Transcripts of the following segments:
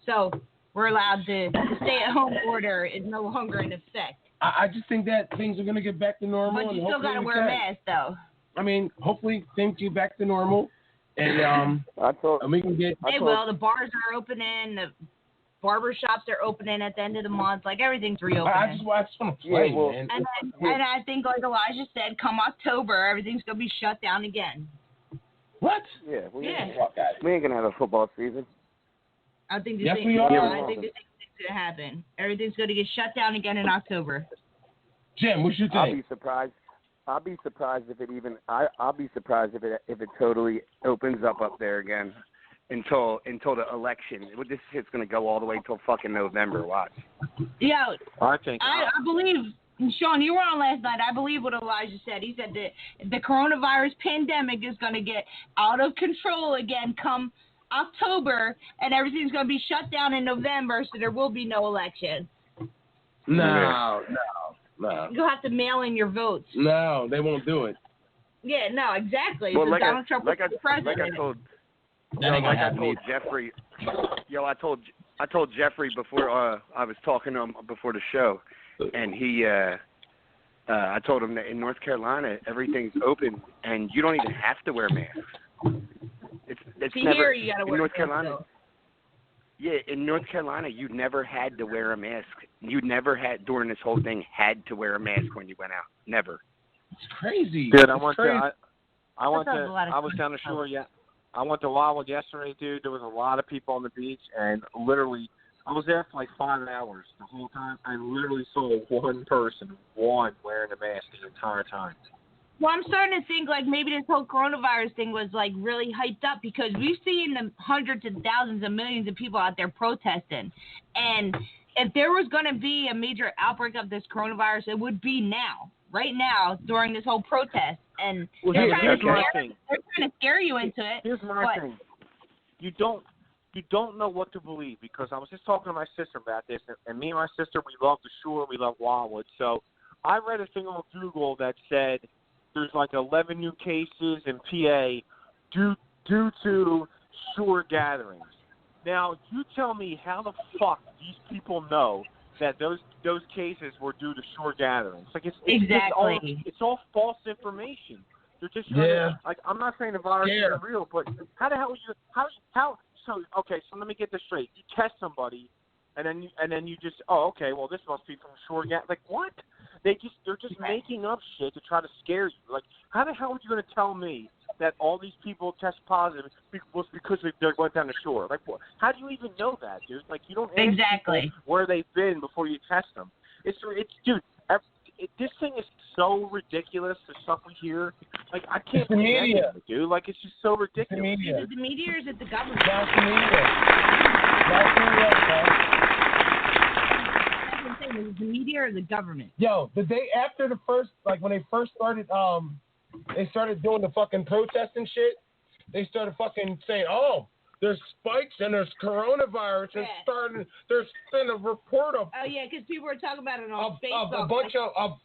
So we're allowed to. The stay-at-home order is no longer in effect. I just think that things are going to get back to normal. But you still got to wear a mask, though. I mean, hopefully things get back to normal. And we can get... They will. The bars are opening. The barber shops are opening at the end of the month. Like, everything's reopening. I just want to play, man. And I think, like Elijah said, come October, everything's going to be shut down again. What? Yeah, we ain't going to have a football season. I think we are. I think this thing's going to happen. Everything's going to get shut down again in October. Jim, what you think? I'll be surprised if it even. I'll be surprised if it totally opens up there again until the election. This shit's going to go all the way until fucking November. Watch. Yeah, I believe. Sean, you were on last night. I believe what Elijah said. He said that the coronavirus pandemic is going to get out of control again come October, and everything's going to be shut down in November, so there will be no election. No. You'll have to mail in your votes. No, they won't do it. Yeah, no, exactly. Well, Donald Trump was the president. Like I told Jeffrey. I told Jeffrey before I was talking to him before the show, and I told him that in North Carolina everything's open and you don't even have to wear masks. It's never here you gotta wear in North Carolina. Though. Yeah, in North Carolina, you never had to wear a mask. You never had during this whole thing had to wear a mask when you went out. Never. It's crazy. Dude, I was down the shore. Yeah, I went to Wawa yesterday, dude. There was a lot of people on the beach, and literally, I was there for like 5 hours the whole time. I literally saw one person, wearing a mask the entire time. Well, I'm starting to think like maybe this whole coronavirus thing was like really hyped up because we've seen the hundreds and thousands and millions of people out there protesting. And if there was going to be a major outbreak of this coronavirus, it would be now, right now, during this whole protest. And they're trying to scare you into it. Here's my thing. You don't know what to believe because I was just talking to my sister about this, and me and my sister, we love the shore, we love Wildwood. So I read a thing on Google that said there's like 11 new cases in PA due to shore gatherings. Now, you tell me how the fuck these people know that those cases were due to shore gatherings. Like it's all false information. They're just trying to, like, I'm not saying the virus is real, but how the hell are you so okay, so let me get this straight. You test somebody and then you just this must be from shore gathering. Like what? They're just making up shit to try to scare you. Like, how the hell are you going to tell me that all these people test positive was because they went down the shore? Like, what? How do you even know that, dude? Like, you don't ask people where they've been before you test them. Dude. This thing is so ridiculous. The stuff we hear, like I can't believe it, dude. Like it's just so ridiculous. Is it the media or is it the government? That's the media. Is it the media or the government? Yo, the day after the first, like when they first started, they started doing the fucking protest and shit. They started fucking saying, "Oh, there's spikes and there's coronavirus." And there's been a report of. Oh yeah, because people were talking about it on Facebook.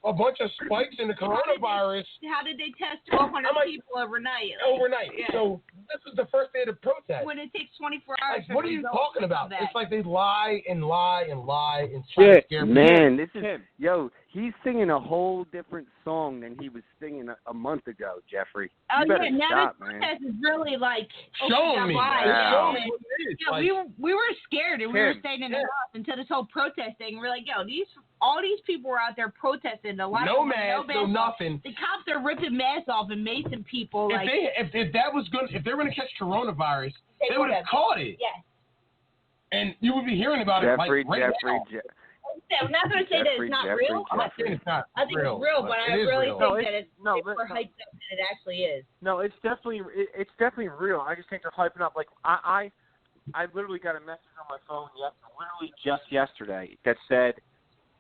A bunch of spikes in the coronavirus. How did they test 1,200 people overnight? Yeah. So this was the first day of the protest. When it takes 24 hours. Like, what are you talking about? It's like they lie and try to scare people. Man, this is he's singing a whole different song than he was singing a month ago, Jeffrey. Oh, you better now stop, this protest is really like showing me. Wow. Yeah, we were scared and we were staying in the house until this whole protest thing. We're like, all these people were out there protesting. A lot no of mask, no nothing. The cops are ripping masks off and macing people. If they were gonna catch coronavirus, they would have caught it. Yes. And you would be hearing about it like right now. I'm not going to say that it's not real. I think it's real, but I really think that it's more hyped up than it actually is. No, it's definitely real. I just think they're hyping up. Like I literally got a message on my phone literally just yesterday that said,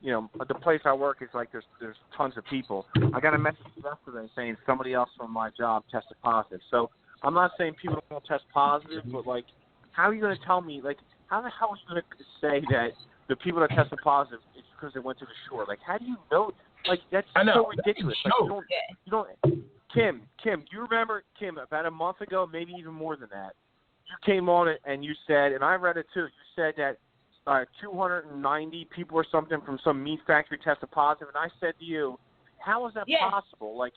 the place I work is like there's tons of people. I got a message yesterday saying somebody else from my job tested positive. So I'm not saying people don't test positive, but like, how are you going to tell me? Like, how the hell are you going to say that the people that tested positive is because they went to the shore? Like, how do you know? Like, that's so ridiculous. Like, you don't. Kim, do you remember, about a month ago, maybe even more than that, came on it and you said, and I read it too. You said that 290 people or something from some meat factory tested positive, and I said to you, how is that possible? Like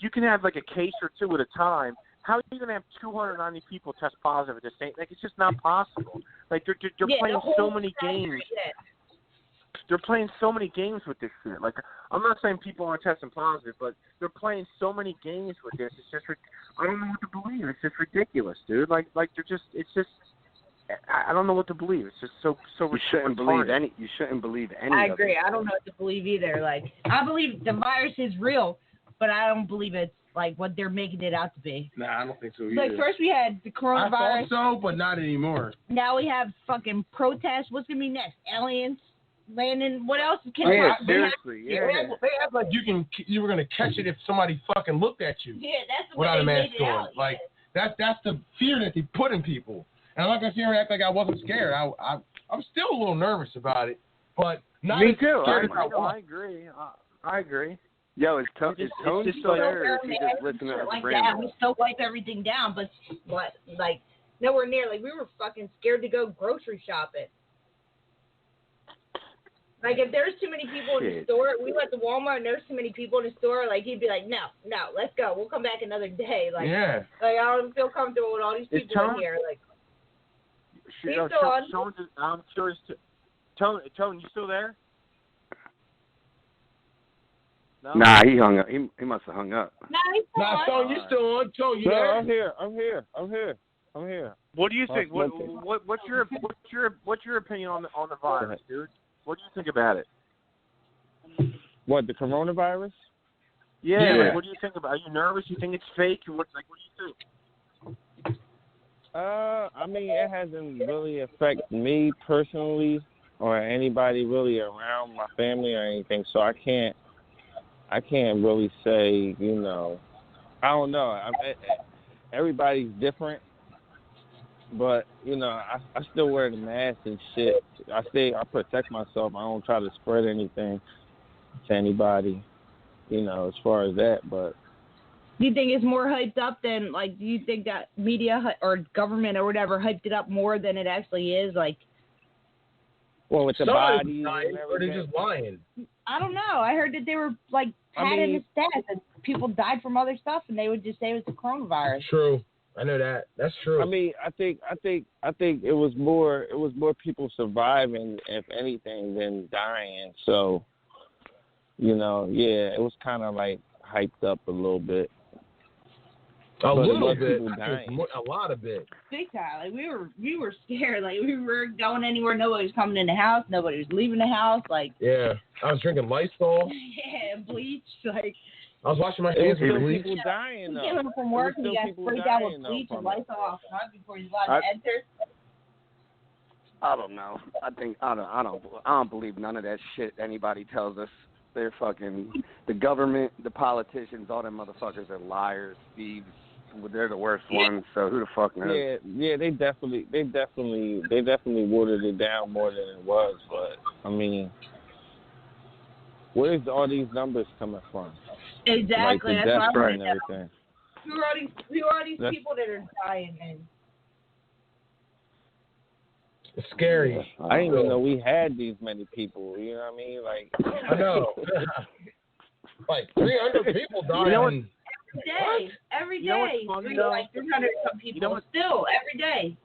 you can have like a case or two at a time. How are you going to have 290 people test positive at the same? Like, it's just not possible. Like, they're playing so many games. They're playing so many games with this shit. Like, I'm not saying people aren't testing positive, but they're playing so many games with this. It's just, I don't know what to believe. It's just ridiculous, dude. Like they're just, it's just, I don't know what to believe. It's just so. You shouldn't believe any. You shouldn't believe any. I agree. I don't know what to believe either. Like, I believe the virus is real, but I don't believe it's like what they're making it out to be. Nah, I don't think so either. Like, first we had the coronavirus. I thought so, but not anymore. Now we have fucking protests. What's gonna be next? Aliens landing. What else can seriously, They act like you were gonna catch it if somebody fucking looked at you. Yeah, that's the without way a they mask made it on. out. Like that's the fear that they put in people. And I'm not gonna sit here and act like I wasn't scared. I'm still a little nervous about it, but not me too. I agree. I agree. Yo, is Tone still there? Or is he just listening to like Brandon? that. We still wipe everything down, but like nowhere near. Like, we were fucking scared to go grocery shopping. Like, if there's too many people in the store, we went to Walmart and there's too many people in the store, like, he'd be like, no, let's go. We'll come back another day. Like, yeah. Like, I don't feel comfortable with all these people in here. Like, he's still on. I'm curious. Tone, you still there? No? Nah, he hung up. He must have hung up. Nah, he's still on. Tone, you still on? Tone, you there? I'm here. What do you think? What's your opinion on the virus, dude? What do you think about it? What, the coronavirus? Yeah. Like, what do you think about it? Are you nervous? You think it's fake? What do you think? I mean, it hasn't really affected me personally or anybody really around my family or anything, so I can't really say, you know. I don't know. Everybody's different, but, you know, I still wear the mask and shit. I protect myself. I don't try to spread anything to anybody, you know, as far as that, but. Do you think it's more hyped up than, like, do you think that media or government or whatever hyped it up more than it actually is? Like, well, with the bodies and everything. Or they're just lying. I don't know. I heard that they were, like, padding the stats that people died from other stuff, and they would just say it was the coronavirus. True. I know that. That's true. I mean, I think it was more people surviving, if anything, than dying. So, you know, yeah, it was kind of like hyped up a little bit. A little bit. A lot of it. Big time. Like, we were scared. Like, we were going anywhere. Nobody was coming in the house. Nobody was leaving the house. Like, yeah, I was drinking Lysol. Yeah, bleach. Like, I was washing my hands with bleach. People dying, though. He came home from work and he got sprayed down with bleach and Lysol off front before he's allowed to enter. I don't know. I don't believe none of that shit anybody tells us. They're fucking the government, the politicians, all them motherfuckers are liars, thieves. They're the worst ones. So who the fuck knows? Yeah, they definitely watered it down more than it was. But I mean, where's all these numbers coming from? Exactly. Like the death rate and everything. Who are these people that are dying? And it's scary. I didn't even know we had these many people. You know what I mean? Like, I know. Like 300 people dying. You know what? Every day. You know what's funny, though? Like 300 some people. You know what? Still, every day.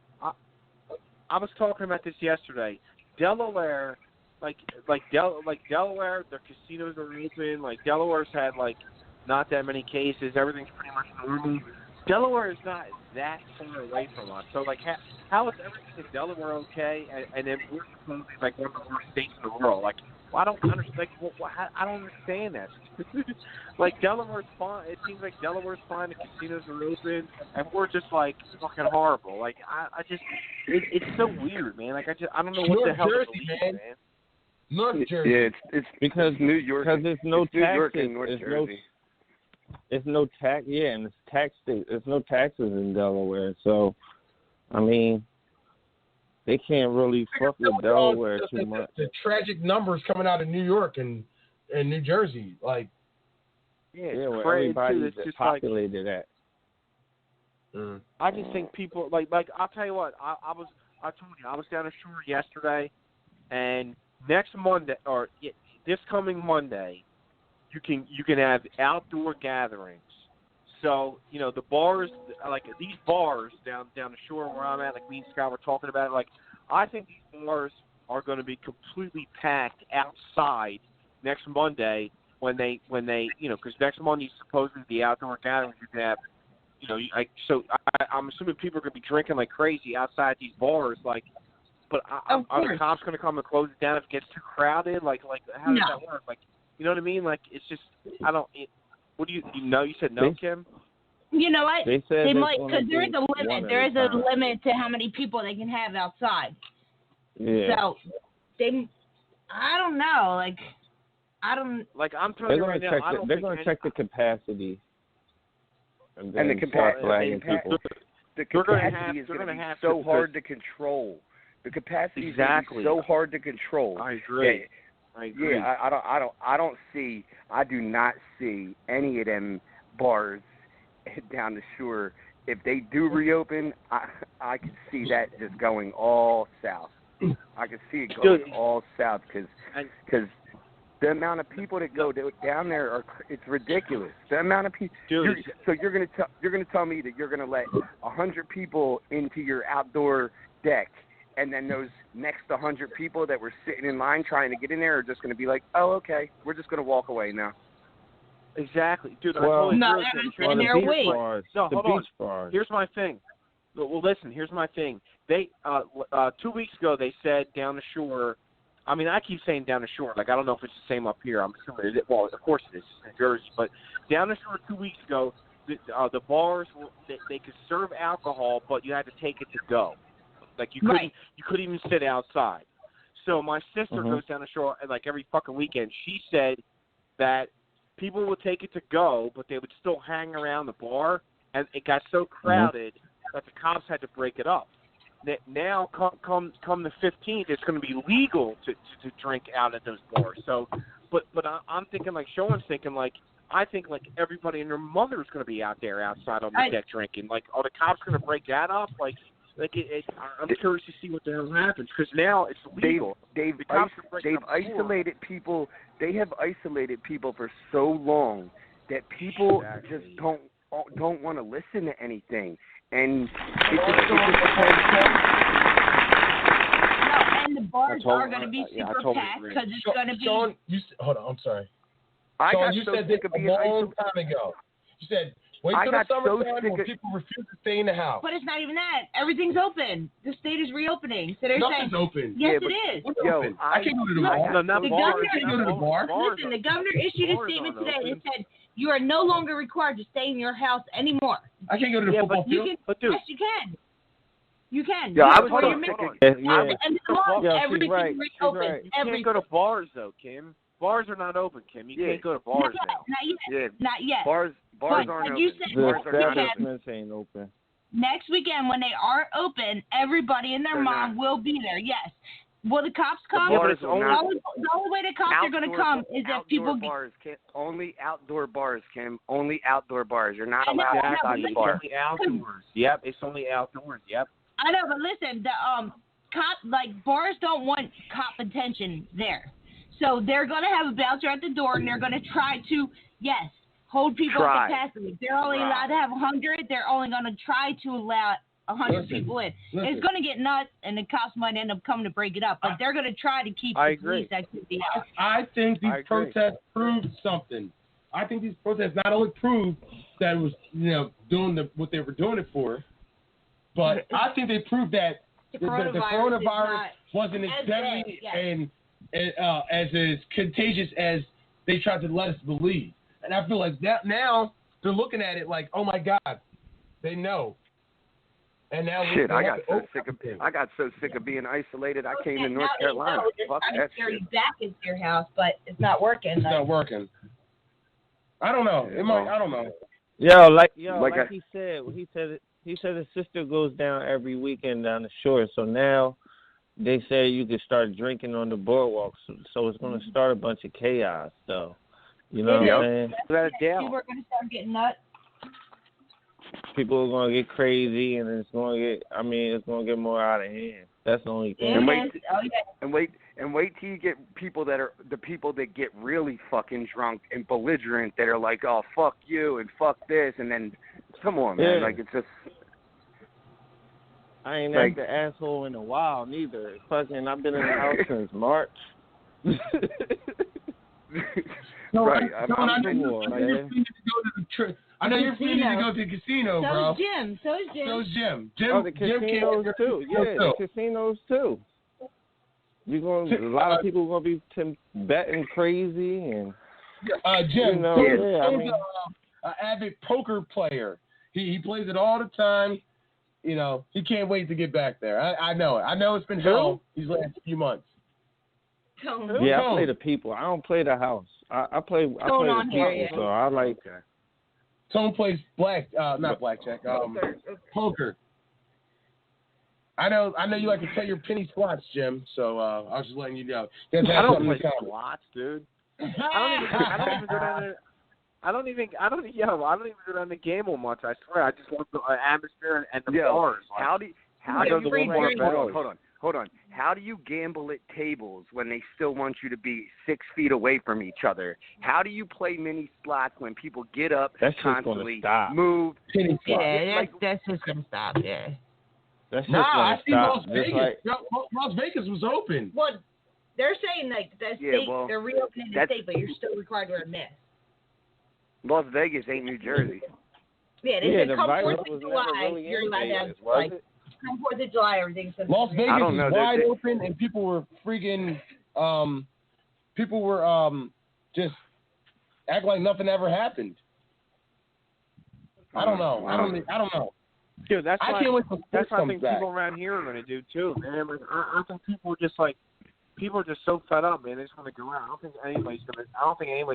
I was talking about this yesterday. Delaware, like Delaware, their casinos are open. Like, Delaware's had, like, not that many cases. Everything's pretty much normal. Delaware is not that far away from us. So, like, how is everything in Delaware okay? And then we're supposedly, like, one of the worst states in the world. Like, well, I don't understand. Like, I don't understand that. Like, Delaware's fine. It seems like Delaware's fine. The casinos are open, and we're just like fucking horrible. Like, I just, it's so weird, man. Like, I don't know what the hell to believe, man. North Jersey. Yeah, it's because New York. Because there's no New York taxes. and North Jersey. It's no tax. Yeah, and it's tax state. There's no taxes in Delaware, so I mean, they can't really fuck with Delaware too much. The tragic numbers coming out of New York and New Jersey, like. Yeah, where everybody's populated at. I just think people like I'll tell you what, I told you I was down the shore yesterday, and next Monday or this coming Monday, you can have outdoor gatherings. So the bars, like these bars down the shore where I'm at, like me and Scott were talking about it, like I think these bars are going to be completely packed outside next Monday when they because next Monday is supposedly the outdoor gatherings you can have. I'm assuming people are going to be drinking like crazy outside these bars, like. But are the cops going to come and close it down if it gets too crowded? Like how does that work? Like, you know what I mean? Like, it's just what do you know? You said no, Kim? You know what? They might, because there is a limit. There is a limit to how many people they can have outside. Yeah. So I don't know. Like, I don't. Like, I'm telling you right now, they're going to check the capacity. And the capacity is going to be so hard to control. The capacity is so hard to control. I agree. Yeah, I do not see any of them bars down the shore. If they do reopen, I could see that just going all south. I could see it going all south because the amount of people that go down there it's ridiculous. The amount of people. So you're gonna tell me that you're gonna let 100 people into your outdoor deck, and then those next 100 people that were sitting in line trying to get in there are just going to be like, oh, okay, we're just going to walk away now. Exactly. Dude, well, no, in their way. No, hold on. Here's my thing. Well, listen, here's my thing. They 2 weeks ago, they said down the shore, I mean, I keep saying down the shore. Like, I don't know if it's the same up here. I'm assuming it is. Well, of course it is. It's New Jersey. But down the shore 2 weeks ago, the bars, they could serve alcohol, but you had to take it to go. Like you couldn't even sit outside. So my sister goes down the shore like every fucking weekend. She said that people would take it to go, but they would still hang around the bar, and it got so crowded that the cops had to break it up. Now, come the 15th, it's going to be legal to drink out at those bars. So, but I'm thinking like Sean's thinking like I think like everybody and their mother is going to be out there outside on the deck drinking. Like, are the cops going to break that up? Like I'm curious to see what the hell happens because now it's legal. They've isolated people. They have isolated people for so long that people just don't want to listen to anything, and and the bars are going to be super packed because it's going to be. Sean, hold on. I'm sorry. Sean, you said this a long time ago. You said. Wait till the summertime when people refuse to stay in the house. But it's not even that. Everything's open. The state is reopening. So they're Nothing's saying, open. Yes, it is. Open? I can't go to the bar. Listen, the governor issued a statement today that said you are no longer required to stay in your house anymore. I can't go to the football field. Yes, you can. You can. Yeah, I was so everything's reopened. You can't go to bars, though, Kim. Bars are not open, Kim. You can't go to bars now. Not yet. Bars aren't open. The establishments ain't open. Next weekend, when they are open, everybody and their mom will be there. Yes. Will the cops come? The only way the cops are going to come is if people only outdoor bars, Kim. Only outdoor bars. You're not allowed outside the bar. Only outdoors. Yep, it's only outdoors. Yep. I know, but listen, the bars don't want cop attention there. So they're going to have a bouncer at the door, and they're going to try to, hold people at capacity. If they're only allowed to have 100, they're only going to try to allow 100 people in. It's going to get nuts, and the cops might end up coming to break it up. But they're going to try to keep the police activity out. I think these protests proved something. I think these protests not only proved that it was, doing what they were doing it for, but I think they proved that the coronavirus wasn't as deadly and as contagious as they tried to let us believe. And I feel like that now they're looking at it like, oh my God, they know. And now I got so sick of being isolated. I came to North Carolina. Fuck that shit. You back into your house, but it's not working. It's not working. I don't know. It might. I don't know. Like he said his sister goes down every weekend down the shore. So now they say you can start drinking on the boardwalk. So it's going to start a bunch of chaos, though. You know what I'm saying? People are going to start getting nuts. people are gonna get crazy, and it's gonna get more out of hand. That's the only thing. And wait till you get people that get really fucking drunk and belligerent that are like, oh, fuck you and fuck this, and then come on, man, like it's just. I ain't like the asshole in a while neither. Fucking, I've been in the house since March. Right. I know you're free to go to the casino, bro. So is Jim. Jim, the casinos too. Yeah, the casinos too. A lot of people gonna be betting crazy and. Jim, an avid poker player. He plays it all the time. You know, he can't wait to get back there. I know it. I know it's been hell these last few months. Yeah, I play the people. I don't play the house. I play the people. So I like. Tone plays not blackjack. Poker. I know you like to play your penny slots, Jim. So I was just letting you know. I don't play slots, dude. I don't even go down the gamble much. I swear, I just want the atmosphere and the bars. How do you Hold on. How do you gamble at tables when they still want you to be 6 feet away from each other? How do you play mini slots when people get up constantly, move? That's just gonna stop. Yeah. That's just gonna stop. Las Vegas. Las Vegas was open. Well, they're saying like that state, they're reopening the state, but you're still required to wear a mask. Las Vegas ain't New Jersey. Yeah, they said come 4th of July, you're allowed to have, like, come 4th of July, everything's Las Vegas is wide open, and people were freaking, just act like nothing ever happened. I don't know. I don't know. Dude, that's what I think back. people around here are going to do too, man. I think people are just so fed up, man. They just want to go out. I don't think anybody's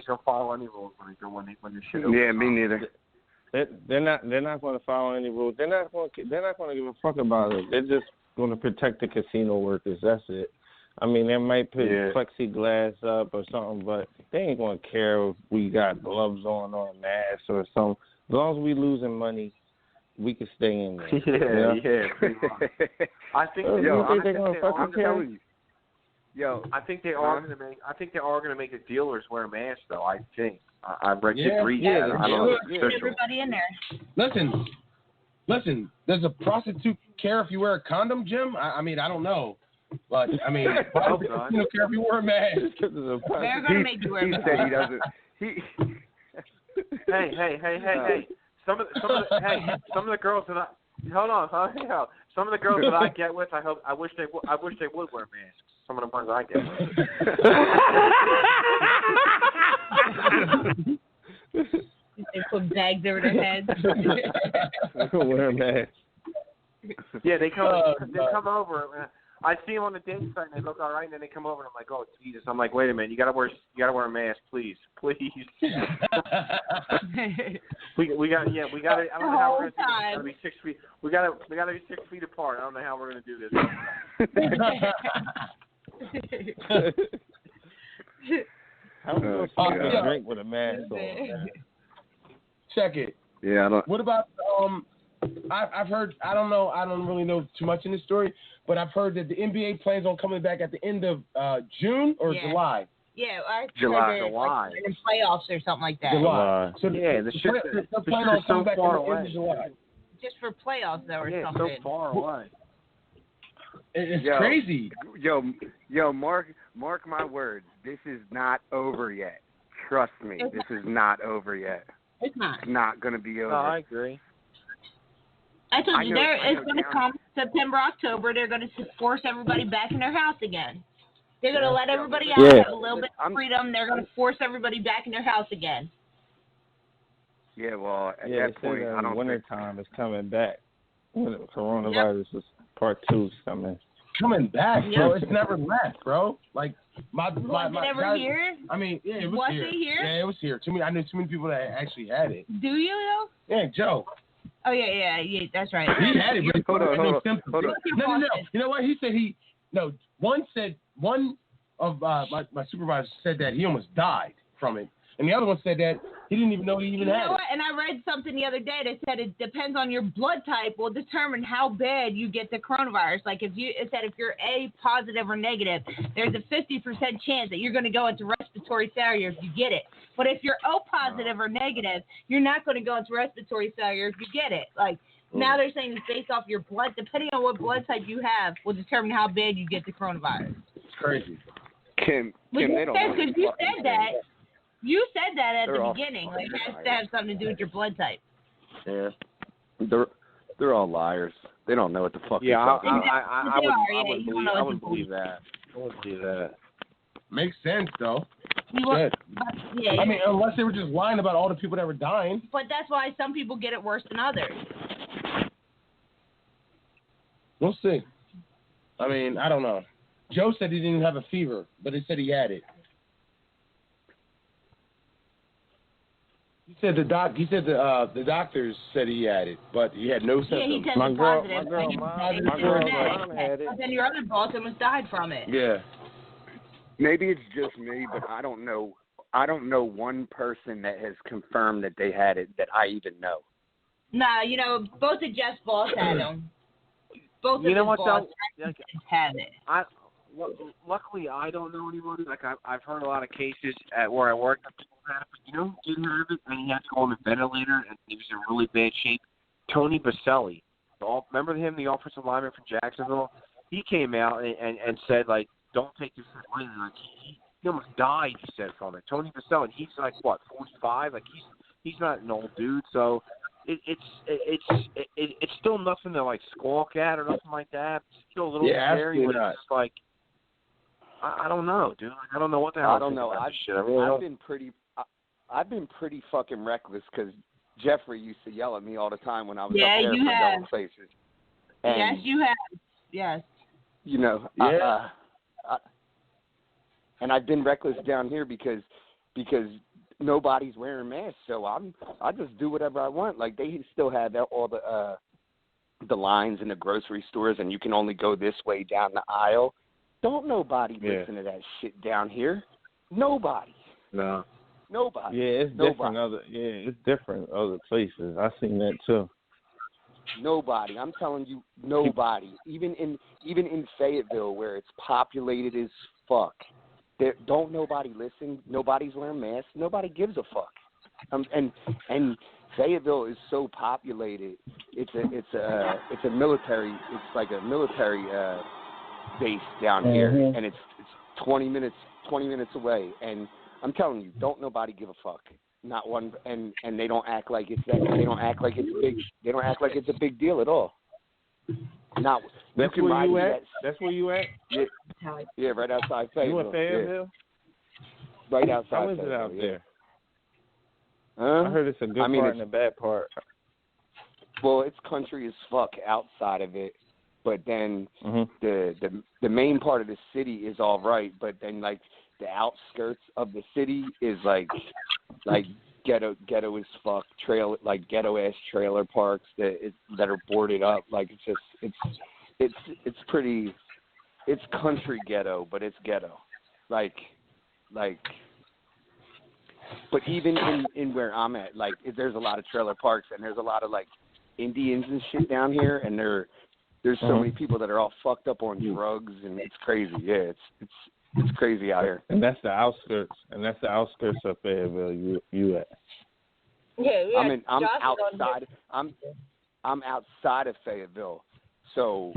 gonna follow any rules when they shit. Yeah, me neither. They're not going to follow any rules. They're not going to give a fuck about it. They're just going to protect the casino workers. That's it. I mean, they might put plexiglass up or something, but they ain't going to care if we got gloves on or a mask or something. As long as we losing money, we can stay in there. Yeah. I think they're going to fucking care. I think they are going to make. I think they are going to make the dealers wear masks, though. I think. I've read that. I don't know. Everybody in there. Listen. Does a prostitute care if you wear a condom, Jim? I mean, I don't know, but I mean, why does you care if you wear a mask? They're going to make you wear a mask. He said he doesn't. Hey. Some of the girls that I some of the girls that I get with, I wish they would wear masks. Some of the ones I get with. They put bags over their heads. Wear a mask. Yeah, they come over. I see them on the dating site and they look all right, and then they come over and I'm like, oh Jesus! I'm like, wait a minute, you gotta wear a mask, please. We got. I don't know how we're gonna do this. We gotta be 6 feet. We gotta be 6 feet apart. I don't know how we're gonna do this. How we gonna drink with a mask on? Check it. Yeah, I don't. What about I've heard. I don't know. I don't really know too much in this story, but I've heard that the NBA plans on coming back at the end of June or July. Yeah, July. Like in playoffs or something like that. July. So the plan on coming back at the end of July. Just for playoffs, though, or so something. far away. It's crazy. Yo, mark my words. This is not over yet. Trust me, this is not over yet. It's not. It's not going to be over. No, I agree. I told you, it's going to come September, October. They're going to force everybody back in their house again. They're going to let everybody out, have a little bit of freedom. They're going to force everybody back in their house again. Yeah, well, at that point, I don't winter time is coming back. Coronavirus is part 2 is coming. Coming back, bro. It's never left, bro. Like my ever guys, here? I mean, yeah, it was here. Was it here? Yeah, it was here. I knew too many people that actually had it. Do you though? Yeah, Joe. Oh yeah, that's right. He had it, but hold on. No. You know what? He said one of my supervisors said that he almost died from it, And the other one said that he didn't even know he even had it. And I read something the other day that said it depends on your blood type will determine how bad you get the coronavirus. Like it said if you're A positive or negative, there's a 50% chance that you're going to go into respiratory failure if you get it. But if you're O positive or negative, you're not going to go into respiratory failure if you get it. Like now they're saying it's based off your blood, depending on what blood type you have, will determine how bad you get the coronavirus. It's crazy. Kim, they don't know. Because you said that. You said that at the beginning. Like, it has to have something to do with your blood type. Yeah. They're all liars. They don't know what the fuck Yeah, they're talking about. I wouldn't believe that. I wouldn't believe that. Makes sense, though. Yeah, I mean, unless they were just lying about all the people that were dying. But that's why some people get it worse than others. We'll see. I mean, I don't know. Joe said he didn't have a fever, but he said he had it. He said the doctors said he had it, but he had no symptoms. Yeah, he tested positive. My girl had it. But then your other boss almost died from it. Yeah. Maybe it's just me, but I don't know. I don't know one person that has confirmed that they had it that I even know. Nah, both of Jeff's boss had them. Both of his boss had it. Luckily, I don't know anybody. Like I've heard a lot of cases at where I work that people had it, but didn't have it, and he had to go on the ventilator, and he was in really bad shape. Tony Baselli, remember him, the offensive lineman from Jacksonville? He came out and said, like, don't take this lightly. Like he almost died. He said from it. Tony Baselli, he's like what, 45? Like he's not an old dude, so. It's still nothing to like squawk at or nothing like that. It's still a little scary, but it's just like I don't know, dude. Like, I don't know what the hell. I don't know. I've been pretty fucking reckless because Jeffrey used to yell at me all the time when I was up there for going places. And, yes, you have. Yes. And I've been reckless down here because nobody's wearing masks, so I just do whatever I want. Like they still have all the lines in the grocery stores, and you can only go this way down the aisle. Don't nobody listen to that shit down here. Nobody. No. Nobody. Yeah, it's different. It's different other places. I've seen that too. Nobody. I'm telling you, nobody. Even in Fayetteville, where it's populated as fuck. Don't nobody listen. Nobody's wearing masks. Nobody gives a fuck. And Fayetteville is so populated. It's a military. It's like a military base down here, and it's 20 minutes away. And I'm telling you, don't nobody give a fuck. Not one. And they don't act like it's that. They don't act like it's big. They don't act like it's a big deal at all. Not. That's where you at? That's where you at? Yeah, right outside Fayetteville. You in Fayetteville? Yeah. Right outside. How is it out there? Huh? I heard it's a good part and a bad part. Well, it's country as fuck outside of it, but then the main part of the city is all right, but then like the outskirts of the city is like ghetto as fuck, ghetto ass trailer parks that are boarded up. Like it's pretty. It's country ghetto, but it's ghetto. Like, but even in where I'm at, like, there's a lot of trailer parks and there's a lot of like Indians and shit down here, and there's so many people that are all fucked up on drugs, and it's crazy. Yeah, it's crazy out here. And that's the outskirts. Of Fayetteville. You at? Yeah. I'm outside. I'm outside of Fayetteville. So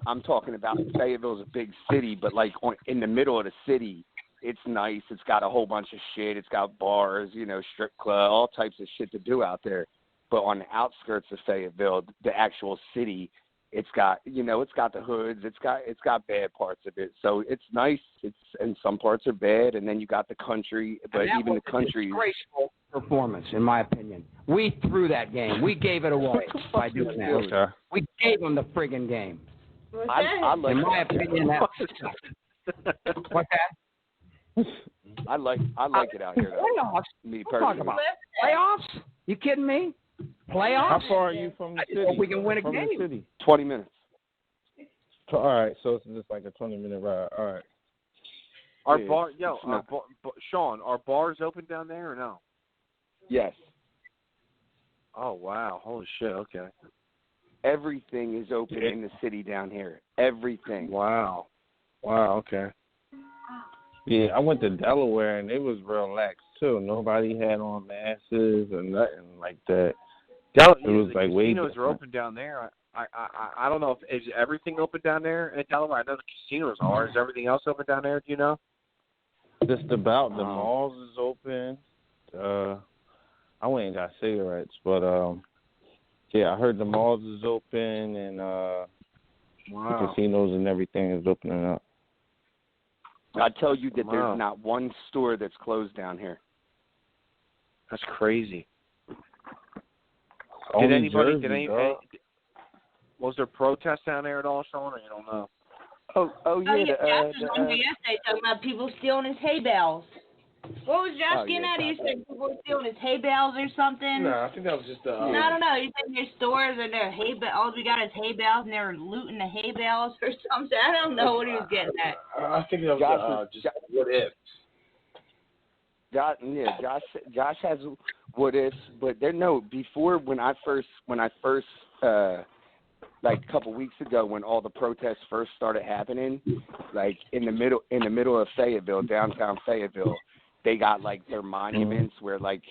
I'm talking about Fayetteville's a big city, but like in the middle of the city, it's nice. It's got a whole bunch of shit. It's got bars, strip club, all types of shit to do out there. But on the outskirts of Fayetteville, the actual city, it's got the hoods. It's got bad parts of it. So it's nice. And some parts are bad, and then you got the country. But even the country. Disgraceful performance, in my opinion. We threw that game. We gave it away by doing that. Okay. We gave them the friggin' game. I like in my opinion, that. What's that? I like it out here, though. Playoffs. Me We're talking personally. about playoffs? You kidding me? Playoffs? How far are you from the city? I hope we can win a from game. The city? 20 minutes. All right, so it's just like a 20-minute ride. All right. Sean, are bars open down there or no? Yes. Oh wow! Holy shit! Okay. Everything is open in the city down here. Everything. Wow. Okay. Yeah, I went to Delaware and it was real lax too. Nobody had on masks or nothing like that. It was like way casinos are open down there. I don't know if is everything open down there in Delaware. I know the casinos are. Is everything else open down there? Do you know? Just about. The malls is open. I went and got cigarettes, but yeah, I heard the malls is open and the casinos and everything is opening up. I tell you that there's not one store that's closed down here. That's crazy. Was there protests down there at all, Sean, or you don't know? Oh yeah. Josh was on here yesterday talking about people stealing his hay bales. What was Josh getting at? He said people were stealing his hay bales or something. No, I think that was just I don't know. He said their stores and their hay bales. All we got is hay bales, and they were looting the hay bales or something. I don't know what he was getting at. I think that was just what if. Josh has what ifs, but before when I first like a couple weeks ago when all the protests first started happening, like in the middle of Fayetteville, downtown Fayetteville, they got like their monuments where like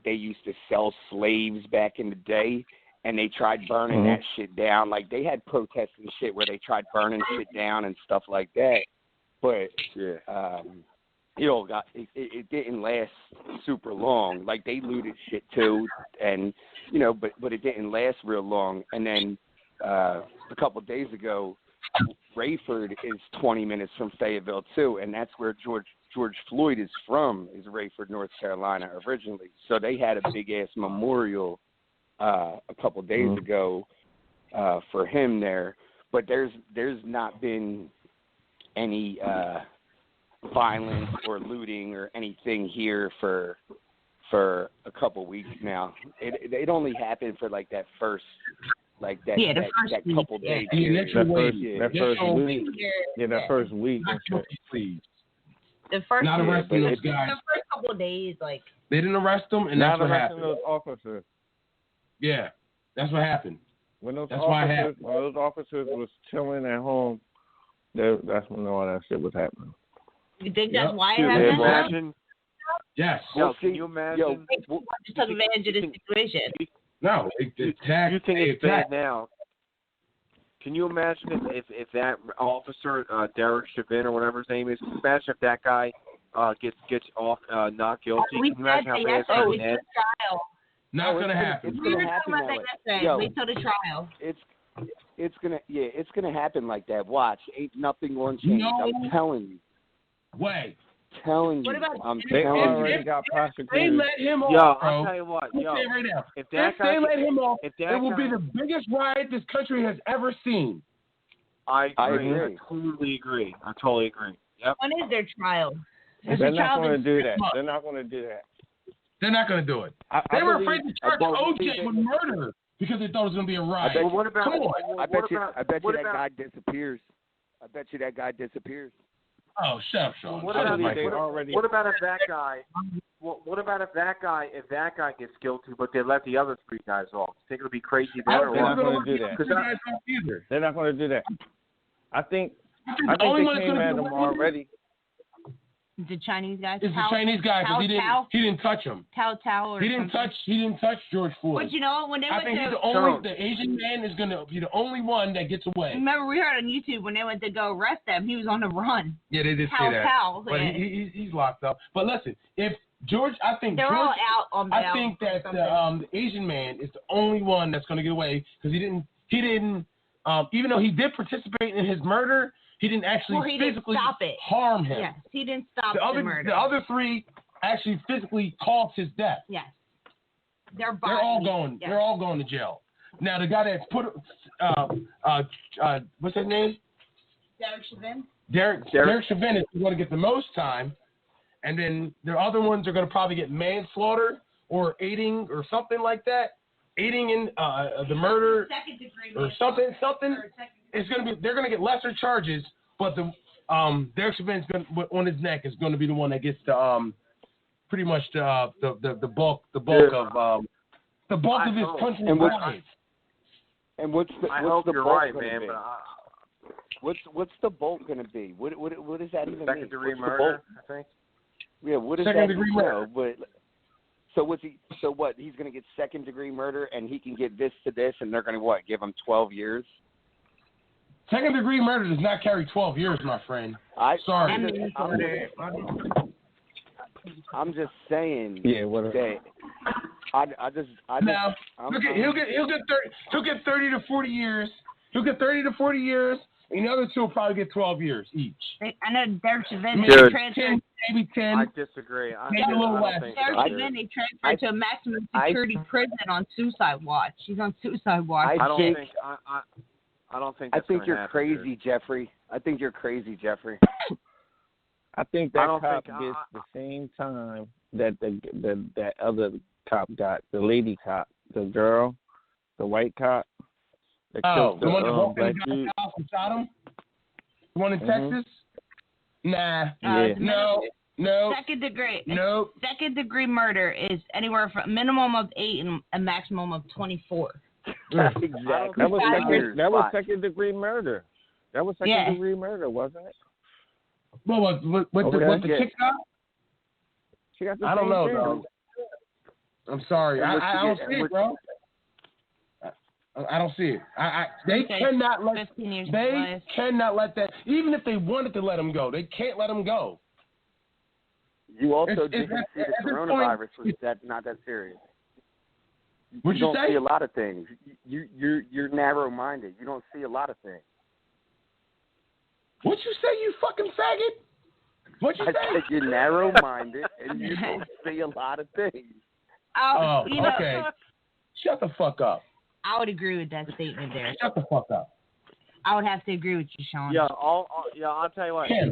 they used to sell slaves back in the day, and they tried burning that shit down. Like they had protests and shit where they tried burning shit down and stuff like that. But it didn't last super long. Like they looted shit too, and but it didn't last real long. And then a couple of days ago, Rayford is 20 minutes from Fayetteville too, and that's where George Floyd is from, is Rayford, North Carolina originally. So they had a big ass memorial a couple of days ago for him there. But there's not been any violence or looting or anything here for a couple weeks now. It only happened for like that first. Like that, that couple days. That first week. The first not arresting those guys. The first couple of days, like they didn't arrest them, and that's what happened. Those officers. Yeah, that's what happened. When those officers was chilling at home, that's when all that shit was happening. You think that's why it happened? Imagine. Yes. Can you imagine? Just took advantage of the situation. No, you think it's bad now? Can you imagine if that officer, Derek Chauvin or whatever his name is, can you imagine if that guy gets off not guilty? Can you imagine how bad it's going to end? Not going to happen. It's going to happen that way. Wait till the trial. It's gonna happen like that. Watch, ain't nothing going to change. No. I'm telling you. Wait. Telling you. They already got prosecuted. They let him off, bro. bro. I'll tell you what. Right now. If they let him off, it will be the biggest riot this country has ever seen. I agree. I totally agree. Yep. When is their trial? They're not going to do that. They're not going to do that. They're not going to do it. They were afraid to charge OJ with murder because they thought it was going to be a riot. Come on. I bet you that guy disappears. I bet you that guy disappears. Oh, shut up, Sean. What about if that guy? What about if that guy gets guilty, but they let the other three guys off? You think it'll be crazy there? They're not going to do that. They're not going to do that. I think they came at him already. The Chinese guy. It's the Chinese guy because he didn't touch him. He didn't touch George Floyd. But you know when they I think the Asian man is gonna be the only one that gets away. Remember we heard on YouTube when they went to go arrest him, he was on the run. Yeah, they did say that. But he's locked up. But listen, if George, I think they're all out on bail. I think that the Asian man is the only one that's gonna get away because he didn't even though he did participate in his murder. He didn't actually physically harm him. Yes, he didn't stop the murder. The other three actually physically caused his death. Yes. They're all going. Yes. They're all going to jail. Now the guy that put what's his name? Derek Chauvin. Derek Chauvin is going to get the most time, and then the other ones are going to probably get manslaughter or aiding or something like that. Aiding in the murder or something. It's going to be. They're going to get lesser charges, but Derek Chauvin's on his neck is going to be the one that gets the pretty much the bulk of his punching and bodies. And what's the bulk right, gonna man. be? But What's the bulk going to be? What does that even mean? Second degree murder, I think. Yeah, what does second that degree mean? murder. So what? He's going to get second degree murder, and he can get this to this, and they're going to give him 12 years? Second degree murder does not carry 12 years, my friend. Sorry. I'm just saying. Yeah, whatever. He'll get 30 to 40 years. He'll get 30 to 40 years, and the other two will probably get 12 years each. I know Derek Chauvin transferred. Maybe 10. I disagree. Maybe a little less. Derek Chauvin, they transferred to a maximum security prison on suicide watch. He's on suicide watch. I don't think. I think you're happen, crazy, dude. Jeffrey. I think you're crazy, Jeffrey. I think that cop gets the same time that that other cop got, the lady cop, the girl, the white cop. The one that walked in the house and shot him? The one in Texas? Nah. No. Second degree. No. Second degree murder is anywhere from a minimum of 8 and a maximum of 24. Exactly. That was second degree murder. That was second degree murder, wasn't it? What the chick got? She got the I don't know, thing. dog. I'm sorry. I don't see it, bro. I don't see it. They cannot let that. Even if they wanted to let him go, they can't let him go. You also didn't see the coronavirus was not that serious. What'd you don't say? See a lot of things. You're narrow-minded. You don't see a lot of things. What'd you say, you fucking faggot? What'd you say? I said you're narrow-minded and you don't see a lot of things. Okay. Shut the fuck up. I would agree with that statement there. Shut the fuck up. I would have to agree with you, Sean. Yeah, I'll tell you what. I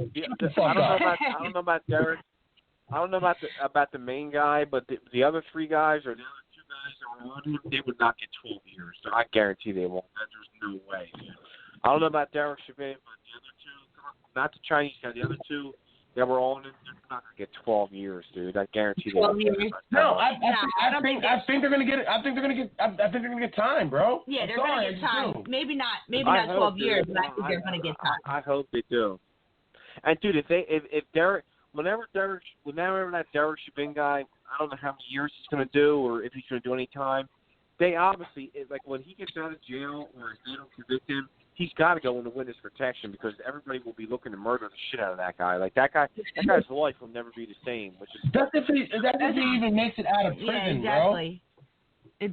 don't know about Derek. I don't know about the main guy, but the other three guys or the other two guys that were on him, they would not get 12 years. So I guarantee they won't. There's no way. I don't know about Derek Chauvin, but the other two, not the Chinese guy, the other two that were on him, they're not gonna get 12 years, dude. I guarantee they won't. No, I think they're gonna get it. I think they're gonna get time, bro. Yeah, they're gonna get time. Maybe not 12 years, but I think they're gonna get time. I hope they do. And dude, if Derek, whenever that Derek Chauvin guy, I don't know how many years he's gonna do or if he's gonna do any time. They obviously, like when he gets out of jail or if they don't convict him, he's got to go into witness protection because everybody will be looking to murder the shit out of that guy. Like that guy's life will never be the same. Which is that's if he even makes it out of prison, exactly. Bro.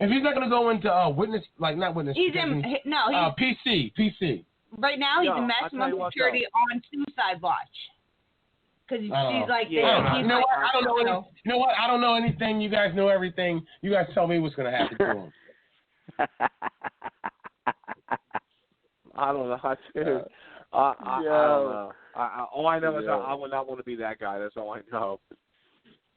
If he's not gonna go into witness, like not witness. He's protection, PC. Right now, he's in maximum security on suicide watch. Because she's like, you know what? I don't know anything. You guys know everything. You guys tell me what's gonna happen to him. I don't know. I don't know. All I know is I would not want to be that guy. That's all I know.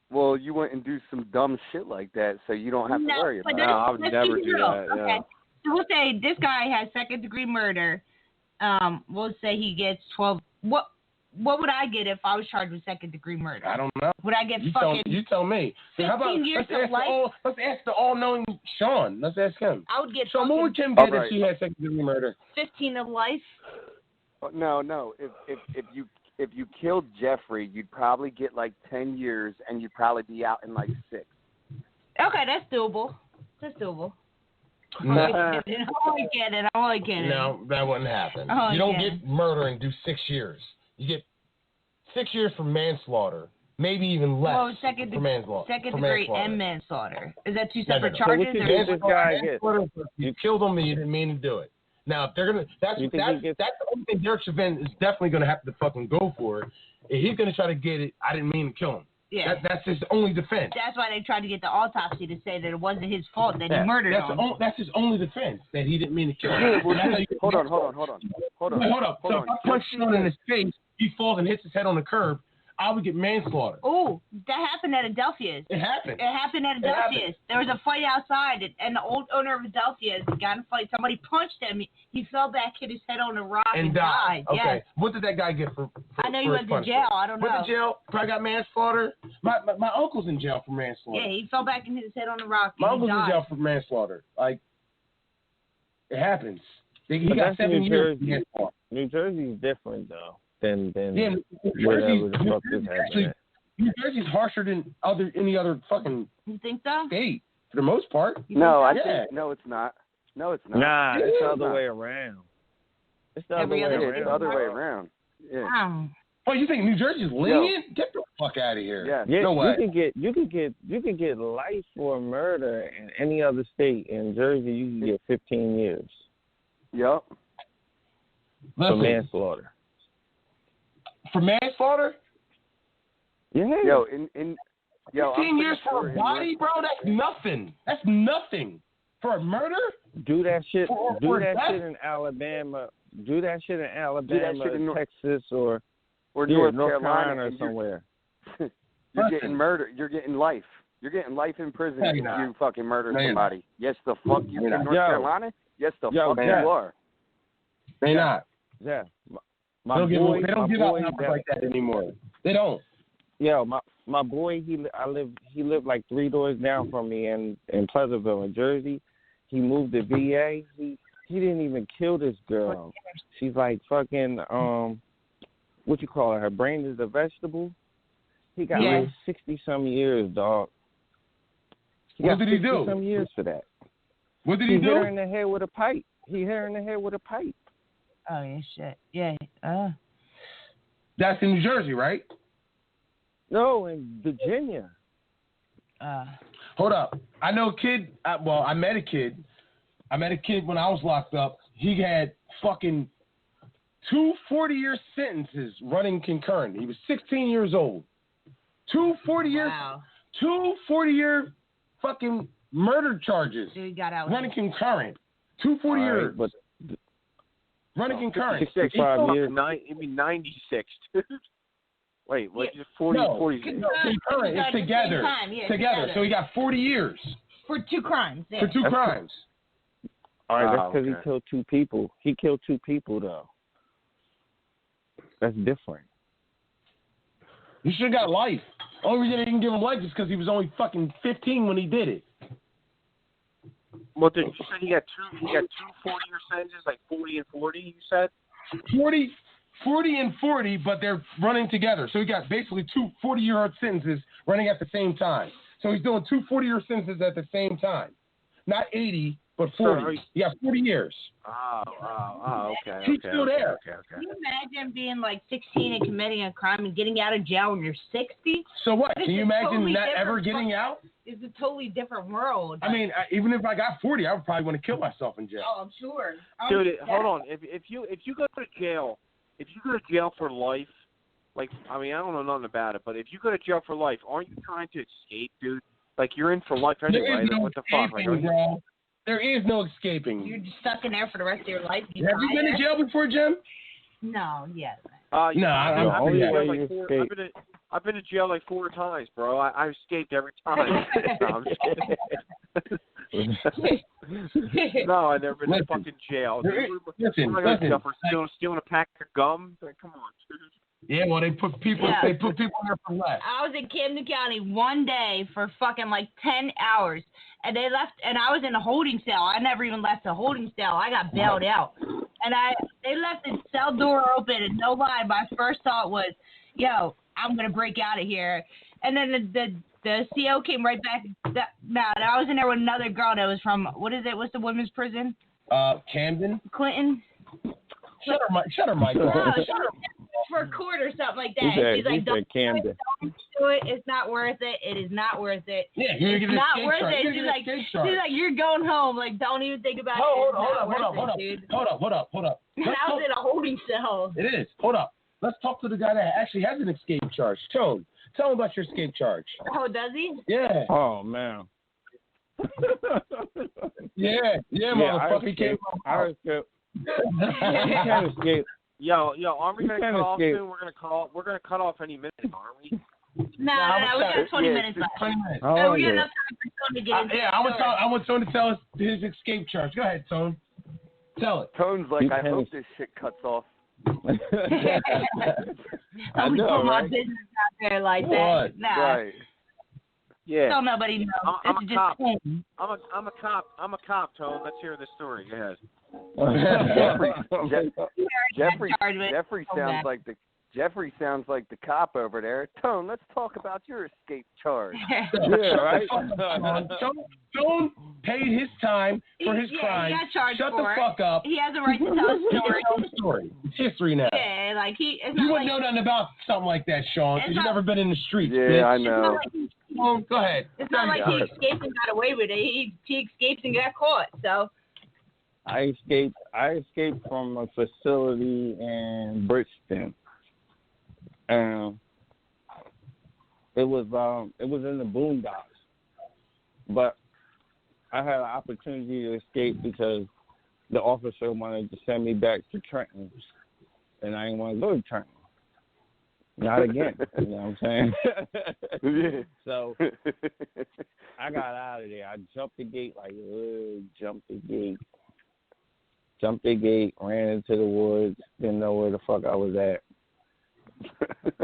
Well, you went and do some dumb shit like that, so you don't have to worry about it. No, I would never do that. Okay. Yeah. So we'll say this guy has second degree murder. We'll say he gets 12. What would I get if I was charged with second degree murder? I don't know. Would I get you tell me. 15 years of life? Let's ask the all-knowing Sean. Let's ask him. I would get. So what would Kim get if she had second degree murder? 15 of life. No. If you killed Jeffrey, you'd probably get like 10 years, and you'd probably be out in like 6. Okay, that's doable. No. I only get it. No, that wouldn't happen. You don't get murder and do 6 years. You get 6 years for manslaughter, maybe even less for manslaughter. Second degree and manslaughter. Is that two separate charges? You killed him and you didn't mean to do it. Now, if they're gonna, that's the only thing Derek Chauvin is definitely gonna have to fucking go for. If he's gonna try to get it, I didn't mean to kill him. Yeah. That's his only defense. That's why they tried to get the autopsy to say that it wasn't his fault that he murdered him. That's his only defense, that he didn't mean to kill him. Yeah, well, hold on. So if I punch Sean in his face, he falls and hits his head on the curb. I would get manslaughter. Oh, that happened at Adelphia's. It happened. It happened at Adelphia's. There was a fight outside, and the old owner of Adelphia's got in a fight. Somebody punched him. He fell back, hit his head on a rock, and died. Okay. Yes. What did that guy get for I know he went to jail. I don't know. Went to jail. Probably got manslaughter. My uncle's in jail for manslaughter. Yeah, he fell back and hit his head on a rock. My and uncle's he died. in jail for manslaughter. Like, it happens. He But got 7 years. New Jersey's different though than New whatever the fuck is happening. New Jersey's harsher than any other fucking You think so? state for the most part. No, I Yeah. think no, it's not. No, it's not. Nah, Yeah. it's the other way around. It's the other way Every other around. It's the other way around. Yeah. Wow. Oh, you think New Jersey's lenient? Get the fuck out of here. Yeah. Yeah, No way. you can get life for murder in any other state. In Jersey, you can get 15 years Yep. for Listen, manslaughter. for manslaughter? Yeah. Yo, 15 I'm years pretty for sure a in body, bro? That's nothing. That's nothing. For a murder? Do that shit. Or Do that death? shit in Alabama. Do that shit in Alabama, shit in Texas, or North Carolina Carolina or and somewhere. You're Listen. getting murdered. You're getting life. You're getting life in prison No, if you're not. you fucking murder No, you're somebody. Yes, the fuck you You're in not. North Yo. Carolina? Yes, the Yo, fuck man. you are. They not. Yeah. They My don't boy, give my out boy, numbers like that anymore. They don't. Yo, my boy, he lived like 3 doors down from me in Pleasantville, in Jersey. He moved to VA. He didn't even kill this girl. She's like fucking what you call her? Her brain is a vegetable. He got like 60-some years, dog. What did he do? Some years for that. What did He he hit her do? in the head with a pipe. Oh, yeah, shit. Yeah. That's in New Jersey, right? No, in Virginia. Hold up. I know a kid. I met a kid. I met a kid when I was locked up. He had fucking 2 40-year sentences running concurrent. He was 16 years old. 2 40-year, Wow. 2 40-year fucking murder charges Dude, he got out. running concurrent. 2 40 All right, years but running concurrent. 65 years. 96. Wait, what? Yeah. 40, No. 40. No, concurrent. It's At the same together. time, yeah, Together. So he got 40 years For 2 crimes. Yeah. for 2 crimes. All right, that's because okay. he killed 2 people. He killed 2 people, though. That's different. He should have got life. Only reason they didn't give him life is because he was only fucking 15 when he did it. Well, did you say he got two 40-year sentences, like 40 and 40? You said 40 and 40, but they're running together. So he got basically 2 40-year sentences running at the same time. So he's doing 2 40-year sentences at the same time. Not 80, but 40. He got 40 years. Okay. He's still there. Okay. Can you imagine being like 16 and committing a crime and getting out of jail when you're 60? So what? It's Can you a imagine totally not different ever getting out? It's a totally different world. I mean, even if I got 40, I would probably want to kill myself in jail. Oh, I'm sure. Dude, hold on. If you go to jail, for life, like, I mean, I don't know nothing about it, but if you go to jail for life, aren't you trying to escape, dude? Like, you're in for life anyway. There is no What the fuck? Like, escaping, bro. There is no escaping. You're just stuck in there for the rest of your life. Have you been to jail before, Jim? No, yes. No, I've been to jail escape. I've been to jail like 4 times, bro. I escaped every time. No, I'm just kidding. No, I've never been to fucking jail. Listen. I'm not going to jail for stealing a pack of gum. Like, come on, dude. Yeah, well, they put people in there for less. I was in Camden County one day for fucking like 10 hours, and they left, and I was in a holding cell. I never even left the holding cell. I got bailed out, and they left the cell door open, and no lie, my first thought was, yo, I'm gonna break out of here. And then the CO came right back. I was in there with another girl that was from, what's the women's prison? Camden. Clinton. Shut her mic off. Shut her. For a court or something like that. She's like, don't Camden. do it. It's not worth it. It is not worth it. Yeah, you're it's gonna not get worth charge. it. She's like, you're going home. Like, don't even think about it. Hold up. And I was in a holding cell. It is. Hold up. Let's talk to the guy that actually has an escape charge. Tone, tell him about your escape charge. Oh, does he? Yeah. Oh, man. Yeah, motherfucker. He came I escaped. Yo, aren't we gonna cut off escape. soon? We're gonna cut off any minute, aren't we? No, we got 20 minutes left. 20 minutes. Oh, we got yeah. enough time for Tone to get into I want Tone to tell us his escape charge. Go ahead, Tone. Tell it. Tone's like, I hope this shit cuts off. I I would know, put my right? business out there like What? that. Nah. Right. Yeah. Don't nobody know. I'm This a is just cop. Tone. I'm a cop. I'm a cop, Tone. Let's hear the story. Go ahead. Jeffrey sounds like the cop over there. Tone, let's talk about your escape charge. Yeah, right? Tone paid his time for his crime. He got charged Shut for the it. fuck up. He has a right to tell a story. It's history now. Yeah, like it's You not wouldn't know nothing about something like that, Sean, because It's you've not- never been in the streets, Yeah, bitch. I know. Go ahead. It's not like he escaped and got away with it. He escaped and got caught. So I escaped from a facility in Bridgeton. It was in the boondocks, but I had an opportunity to escape because the officer wanted to send me back to Trenton, and I didn't want to go to Trenton. Not again. You know what I'm saying? So I got out of there. I jumped the gate, ran into the woods, didn't know where the fuck I was at.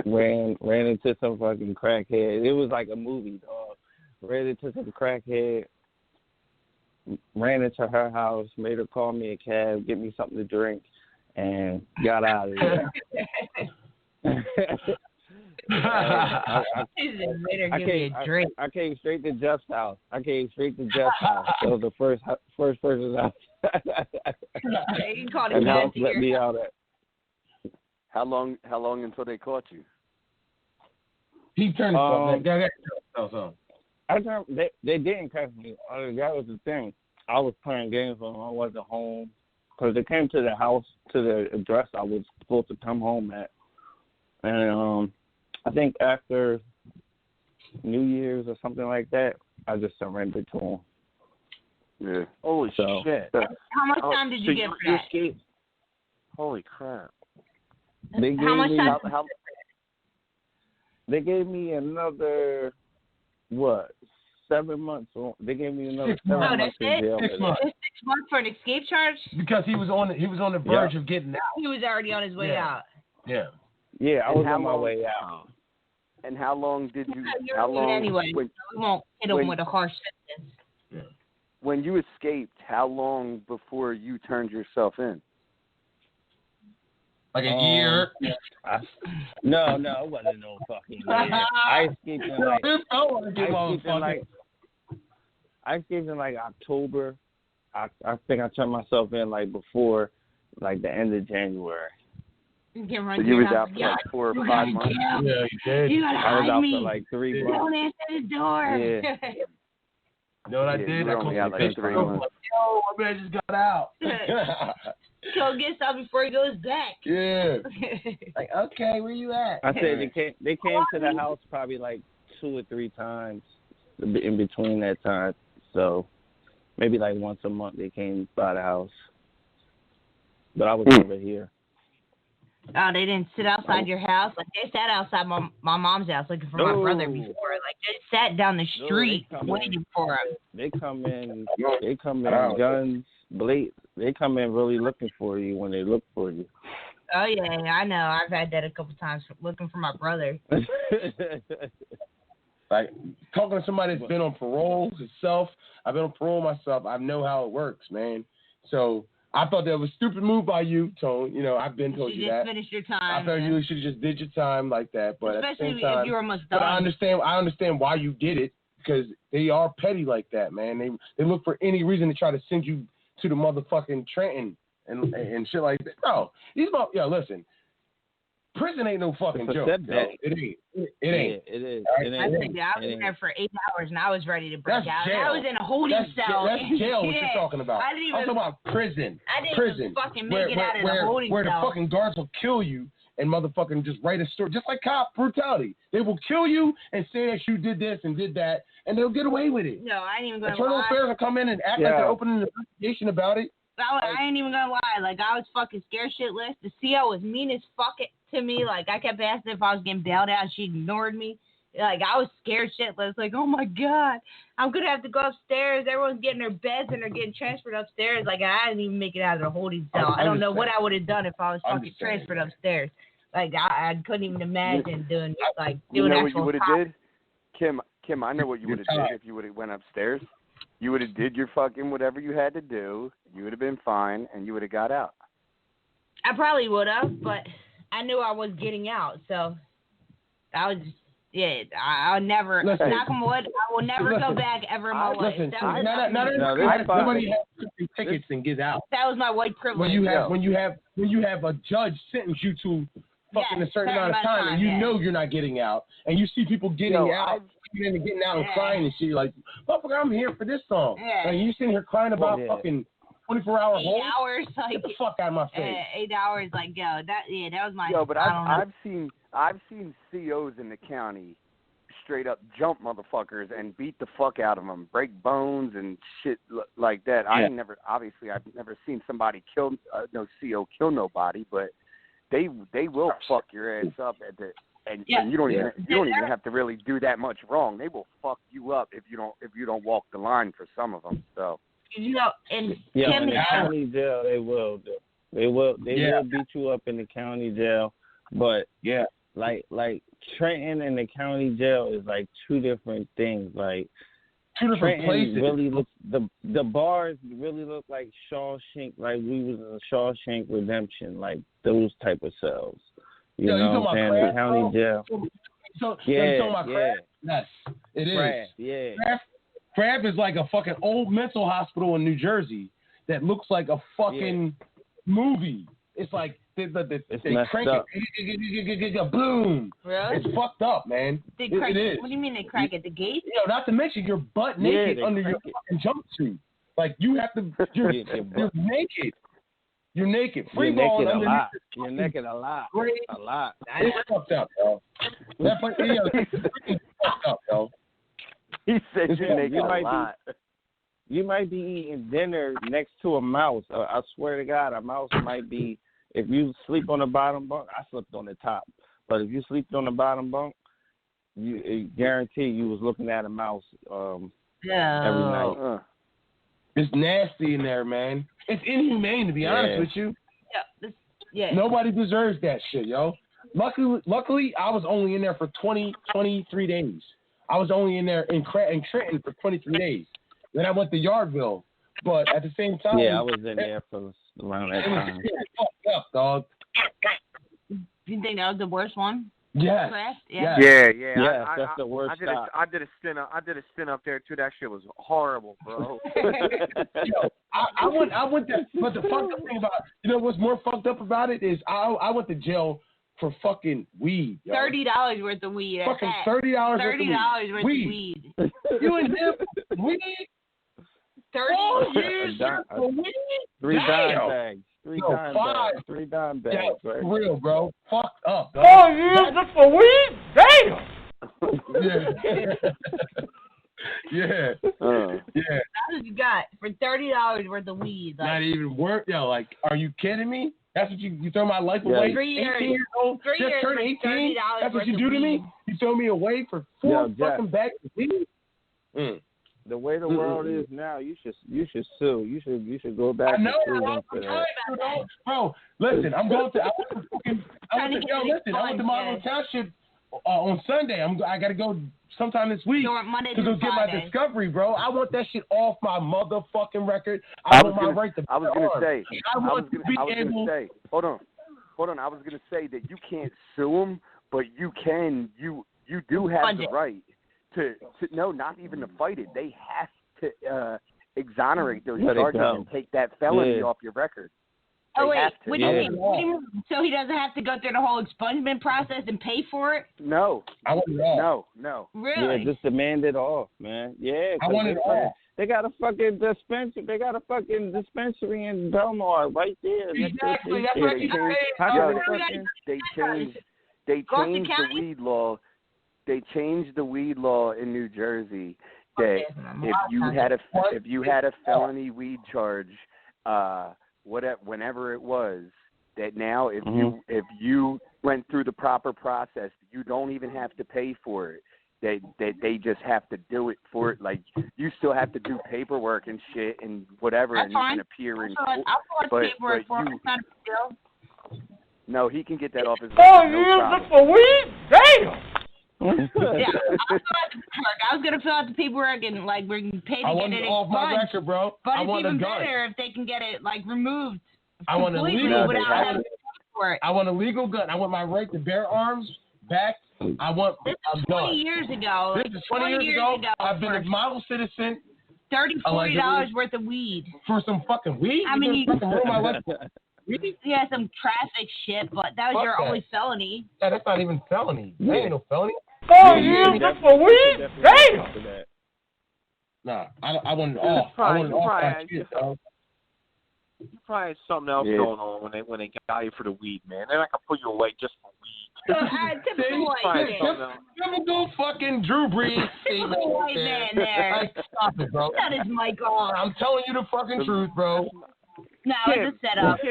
ran into some fucking crackhead. It was like a movie, dog. Ran into some crackhead, ran into her house, made her call me a cab, get me something to drink, and got out of there. I came straight to Jeff's house. That was the first person's house. And house let me out at. How long until they caught you? He turned They didn't catch me. That was the thing. I was playing games when I wasn't home because they came to the house, to the address I was supposed to come home at. And I think after New Year's or something like that, I just surrendered to them. Yeah. Holy shit. how much time did you get for that? Escaped? Holy crap. They How much time? They gave me another 7 months. They gave me another 7 months in jail. 6 months. 6 months for an escape charge? Because he was on the verge of getting out. He was already on his way out. Yeah. Yeah, I was on my way out. And how long did you? You're How long? anyway? When, so we won't hit him with a harsh sentence. when you escaped, how long before you turned yourself in? Like a year. No, it wasn't no fucking year. I escaped in like October. I think I turned myself in like before like the end of January. You can run So you was your out house. for like 4 or 5 months? Yeah, you did. You gotta I was hide out me. for like 3 months. Don't answer the door. Yeah. You know what I Yeah, did? you were I only called out the like bitch. 3 I was months. like, yo, my man just got out. Go get stuff before he goes back. Yeah. Like, okay, where you at? I said they came to the house probably like 2 or 3 times in between that time. So maybe like once a month they came by the house. But I was never here. Oh, they didn't sit outside your house? Like, they sat outside my mom's house looking for my brother before. Like, they sat down the street waiting for him. They come in guns, blade. They come in really looking for you when they look for you. Oh, yeah, I know. I've had that a couple times looking for my brother. Like, talking to somebody that's been on parole himself, I've been on parole myself, I know how it works, man. So I thought that was a stupid move by you, Tone. You know, I've been told you that. You just finished your time. I thought you should have just did your time like that. But especially at the same time, if you're almost done. but I understand why you did it, because they are petty like that, man. They look for any reason to try to send you to the motherfucking Trenton and shit like that. No, listen. Prison ain't no fucking joke. It ain't. It ain't. It is. I was there for 8 hours and I was ready to break out. Jail. I was in a holding cell. That's jail. What you're talking about? I didn't even, I'm talking about prison. I didn't even fucking make it out of the holding cell. Where the fucking guards will kill you and motherfucking just write a story, just like cop brutality. They will kill you and say that you did this and did that, and they'll get away with it. No, I ain't even going to Internal lie. Affairs will come in and act like they're opening an investigation about it. I ain't even gonna lie. Like, I was fucking scared shitless. The CO was mean as fuck to me. Like, I kept asking if I was getting bailed out. She ignored me. Like, I was scared shitless. Like, oh my God, I'm gonna have to go upstairs. Everyone's getting their beds and they're getting transferred upstairs. Like, I didn't even make it out of the holding cell. I don't know what I would have done if I was fucking transferred upstairs. Like, I couldn't even imagine doing actual. You know what you would have did? Kim, I know what you would have did if you would have went upstairs. You would have did your fucking whatever you had to do. You would have been fine, and you would have got out. I probably would have, but I knew I was getting out, so I was. Yeah, I'll never. Knock on wood. I will never go back ever in my life. Nobody has tickets and get out. That was my white privilege. When you have a judge sentence you to fucking a certain amount of time, and you know you're not getting out, and you see people getting out. And getting out and crying and shit, like, motherfucker, I'm here for this song. Yeah. And you sitting here crying about fucking 24-hour hold? 8 hours, like, get the fuck out of my face. 8 hours, like, that was my. But I've seen COs in the county straight up jump motherfuckers and beat the fuck out of them, break bones and shit like that. Yeah. I've never seen somebody kill no CO kill nobody, but they will fuck your ass up at the. And you don't even have to really do that much wrong. They will fuck you up if you don't walk the line for some of them. So in the county jail they will will beat you up in the county jail, but like Trenton and the county jail is like two different things. Like two different places. Really looks the bars really look like Shawshank, like we was in Shawshank Redemption, like those type of cells. You know what I'm saying? The county jail. So, you talking about Crab? Yes, it is. Crab, yeah. Crab is like a fucking old mental hospital in New Jersey that looks like a fucking movie. It's like they crank up. It. Boom. Really? It's fucked up, man. It is. What do you mean they crank at the gate? Not to mention you're butt naked under your fucking jumpsuit. Like you have to. You're naked. You're naked. Free ball underneath. You're naked a lot. A lot. It's fucked up, yo. It's fucked up, yo. He said you're naked a lot. You might be eating dinner next to a mouse. I swear to God, a mouse might be. If you sleep on the bottom bunk, I slept on the top. But if you sleep on the bottom bunk, you guarantee you was looking at a mouse every night. It's nasty in there, man. It's inhumane, to be honest with you. Nobody deserves that shit, yo. Luckily, I was only in there for 23 days. I was only in there in Trenton for 23 days. Then I went to Yardville. But at the same time... Yeah, I was in there for around that time. It was fucked up, dog. Do you think that was the worst one? Yes. Yeah. That's the worst stop. I did a stint up there too. That shit was horrible, bro. Yo, I went there, but the fucked up thing about what's more fucked up about it is I went to jail for fucking weed. Yo. $30 worth of weed. Fucking $30 worth of weed. You and him weed. 30 years for weed. 3 dime bags. 3 dime bags. 3 dime bags. Yeah, for real, bro. Fucked up. Dog. 4 years just for weed? Damn. Yeah. That's what you got for $30 worth of weed. Like, not even worth. Yo, like, are you kidding me? That's what you throw my life away. 3 years. 18 years old. Just turned 18. That's what you do to me. You throw me away for 4 fucking bags of weed. The way the world is now, you should sue. You should go back. I know. Bro, listen, I'm going to. I went to Marlow Township on Sunday. I got to go sometime this week to go get my discovery, bro. I want that shit off my motherfucking record. I want my right to. I was gonna say. Hold on. I was gonna say that you can't sue them, but you can. You do have the right. To not even to fight it. They have to exonerate those charges and take that felony off your record. Oh, wait. What do you mean? So he doesn't have to go through the whole expungement process and pay for it? No. I want it off. No. Really? Yeah, just demand it off, man. Yeah. I want it off. They got a fucking dispensary. They got a fucking dispensary in Belmar right there. Exactly. That's what you They changed the weed law. They changed the weed law in New Jersey that if you had a felony weed charge whenever it was, that now if you went through the proper process, you don't even have to pay for it. They just have to do it for it. Like, you still have to do paperwork and shit and whatever, and you can appear in court. No, he can get that off his record, no problem. For weed? Damn! Yeah, I was gonna fill out the paperwork and like we're gonna pay to get it off my record, bro. But I it's want even a gun. better if they can get it like removed. I want a legal gun. Without having to pay for it. I want a legal gun. I want my right to bear arms back. I want this is 20 years ago. This is 20 years ago. I've been a model citizen. $30-$40 worth of weed. For some fucking weed? I mean, yeah, some traffic shit, but that was your only felony. Yeah, that's not even felony. That ain't no felony. 4 years for weed? Damn! Nah, I want it off. I want it off that shit, dog. You probably had something else going on when they got you for the weed, man. They're not gonna put you away just for weed. Typical fucking Drew Brees statement. White man there. Like, stop it, bro. That is my God. I'm telling you the fucking truth, bro. No, it's a setup. I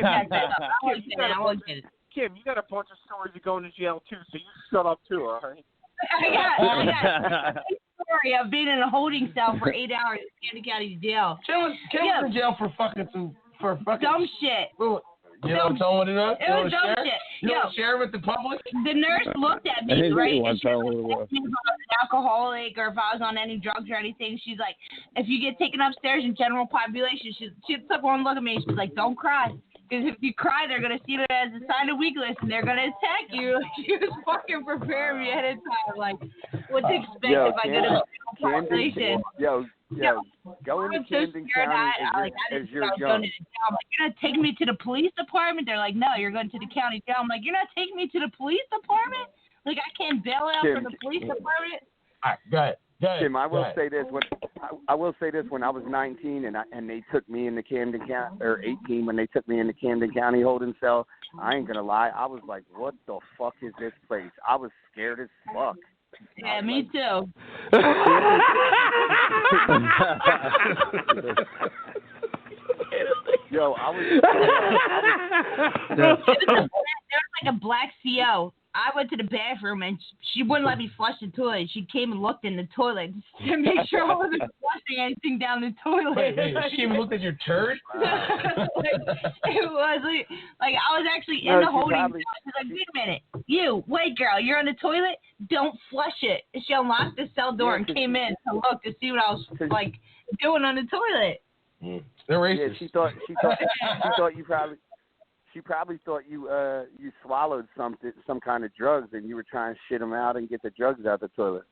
won't get it. Kim, you got a bunch of stories of going to jail too, so you shut up too, all right? I got a story of being in a holding cell for 8 hours in Candy County Jail. Kim was in jail for fucking dumb shit. You know what it is? It was dumb shit. You want to share it with the public? The nurse looked at me, right? And she was like, if I was an alcoholic or if I was on any drugs or anything, she's like, if you get taken upstairs in general population, she took one look at me and she's like, don't cry. Because if you cry, they're going to see it as a sign of weakness and they're going to attack you. She was fucking preparing me ahead of time, like, what to expect if I get a population. Go into Camden County as you're young. I'm like, you're not taking me to the police department? They're like, no, you're going to the county jail. I'm like, you're not taking me to the police department? Like, I can't bail out from the police department? All right, go ahead. Tim, I will say this when I was 19 and they took me into Camden County, or 18 when they took me into Camden County holding cell. I ain't gonna lie, I was like, what the fuck is this place? I was scared as fuck. Yeah, me too. Yo, I was there was like a black CO. I went to the bathroom and she wouldn't let me flush the toilet. She came and looked in the toilet to make sure I wasn't flushing anything down the toilet. Wait, she even looked at your turd? It was like I was actually in the holding cell. She's like, wait a minute, you white girl, you're on the toilet. Don't flush it. And she unlocked the cell door and came in to look to see what I was like doing on the toilet. They're racist. Yeah, she thought you probably. She probably thought you swallowed some kind of drugs and you were trying to shit them out and get the drugs out the toilet.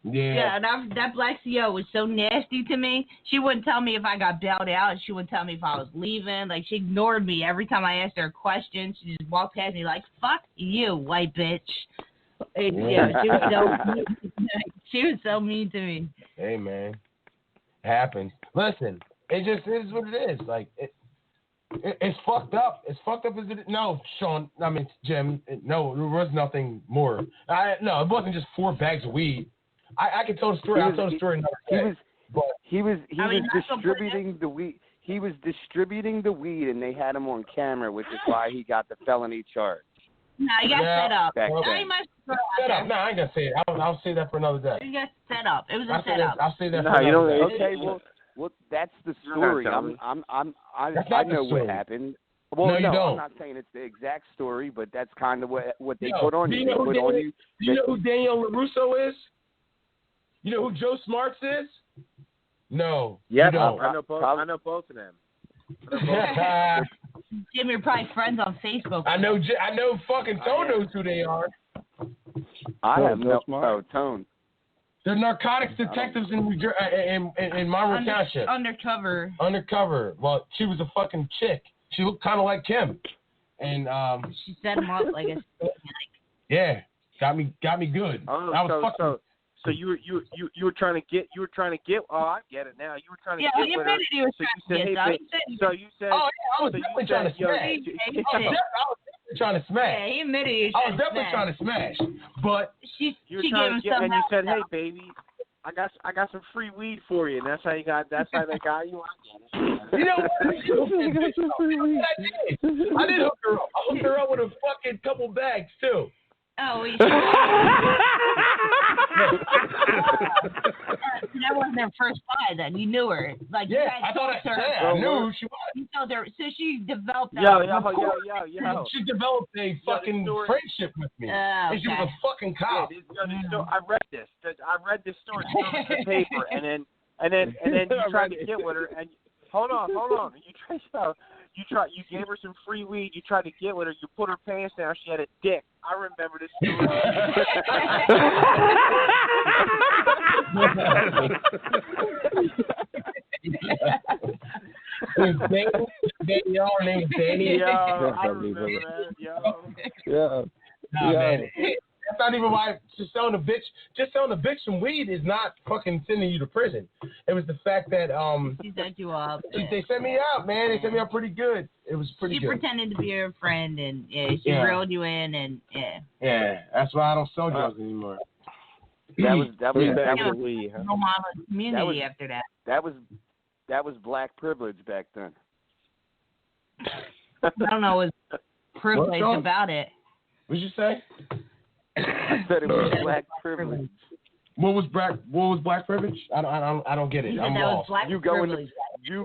Yeah, that black CO was so nasty to me. She wouldn't tell me if I got bailed out. She wouldn't tell me if I was leaving. Like, she ignored me every time I asked her a question. She just walked past me like, fuck you, white bitch. Yeah, she was so mean to me. Hey, man. It happens. Listen, it just is what it is. Like, it's fucked up. As fucked up as it is. No, Sean. I mean, Jim. No, there was nothing more. No, it wasn't just 4 bags of weed. I can tell the story. I'll tell the story another day. He was distributing the weed. He was distributing the weed, and they had him on camera, which is why he got the felony charge. No, he got set up. No, I ain't gonna say it. I'll say that for another day. He got set up. It was a setup. I'll say that for another day. Okay, well, that's the story. I know what happened. Well, no, you don't. I'm not saying it's the exact story, but that's kind of what they put on you. Do you know who Daniel LaRusso is? You know who Joe Smarts is? No. Yeah, you don't. I know both of them. Jim, you're probably friends on Facebook. I know fucking Tone knows who they are. I have no Tone. They're narcotics detectives in Monroe Township. Undercover. Well, she was a fucking chick. She looked kind of like Kim, and she set him up like a. Yeah, got me good. Oh, so you were trying to get. Oh, I get it now. You were trying to get. Yeah, he admitted he was trying to get. So you said. Oh yeah, I was definitely trying to smash. Trying to smash. Yeah, he admitted he was trying to smash. But she you were trying to get, and you said, "Hey, baby." I got some free weed for you, and that's how they got you. I get it. You know what? I did hook her up. I hooked her up with a fucking couple bags too. Oh, that wasn't their first buy then. You knew her. Like, yeah, I thought I knew who she was. You told her, so she developed Yo. She developed a fucking friendship with me. And she was a fucking cop. I read this. I read this story in the paper, and then you tried to get with her, and hold on. You gave her some free weed. You tried to get with her. You put her pants down. She had a dick. I remember this Y'all named Danny. Yo, I remember that. Yo. Man. That's not even why just selling a bitch some weed is not fucking sending you to prison. It was the fact that she set you up. They sent me out, man. They sent me out pretty good. It was pretty good. She pretended to be your friend, and she reeled you in, and Yeah, that's why I don't sell drugs anymore. That was weed, huh? No mama's community after that. That was black privilege back then. I don't know what privilege about it. What'd you say? I said it was black privilege. What was black privilege? I don't get it. I'm lost. You